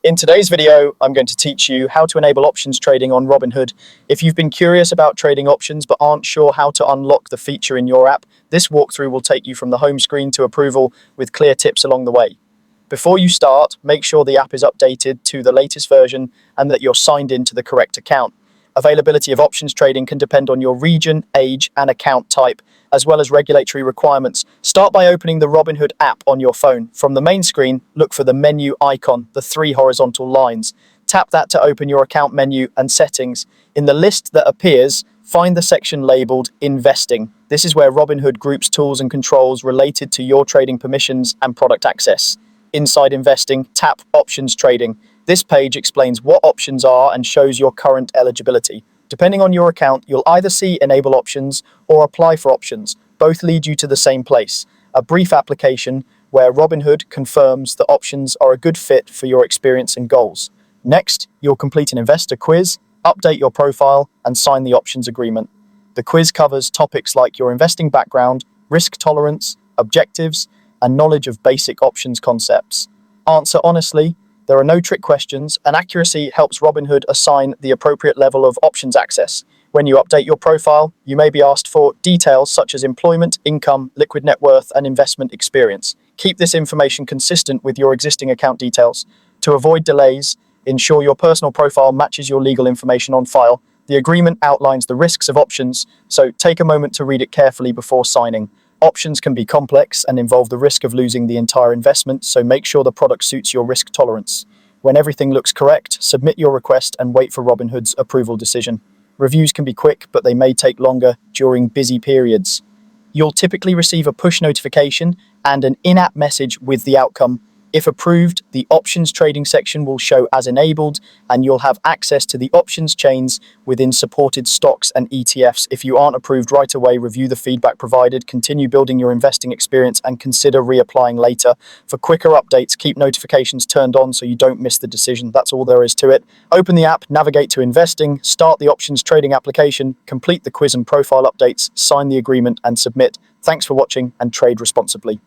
In today's video, I'm going to teach you how to enable options trading on Robinhood. If you've been curious about trading options but aren't sure how to unlock the feature in your app, this walkthrough will take you from the home screen to approval with clear tips along the way. Before you start, make sure the app is updated to the latest version and that you're signed in to the correct account. Availability of options trading can depend on your region, age, and account type, as well as regulatory requirements. Start by opening the Robinhood app on your phone. From the main screen, look for the menu icon, the three horizontal lines. Tap that to open your account menu and settings. In the list that appears, find the section labeled Investing. This is where Robinhood groups tools and controls related to your trading permissions and product access. Inside Investing, tap Options Trading. This page explains what options are and shows your current eligibility. Depending on your account, you'll either see Enable Options or Apply for Options. Both lead you to the same place, a brief application where Robinhood confirms that options are a good fit for your experience and goals. Next, you'll complete an investor quiz, update your profile, and sign the options agreement. The quiz covers topics like your investing background, risk tolerance, objectives, and knowledge of basic options concepts. Answer honestly. There are no trick questions, and accuracy helps Robinhood assign the appropriate level of options access. When you update your profile, you may be asked for details such as employment, income, liquid net worth, and investment experience. Keep this information consistent with your existing account details. To avoid delays, ensure your personal profile matches your legal information on file. The agreement outlines the risks of options, so take a moment to read it carefully before signing. Options can be complex and involve the risk of losing the entire investment, so make sure the product suits your risk tolerance. When everything looks correct, submit your request and wait for Robinhood's approval decision. Reviews can be quick, but they may take longer during busy periods. You'll typically receive a push notification and an in-app message with the outcome. If approved, the options trading section will show as enabled, and you'll have access to the options chains within supported stocks and ETFs. If you aren't approved right away, review the feedback provided, continue building your investing experience, and consider reapplying later. For quicker updates, keep notifications turned on so you don't miss the decision. That's all there is to it. Open the app, navigate to investing, start the options trading application, complete the quiz and profile updates, sign the agreement, and submit. Thanks for watching, and trade responsibly.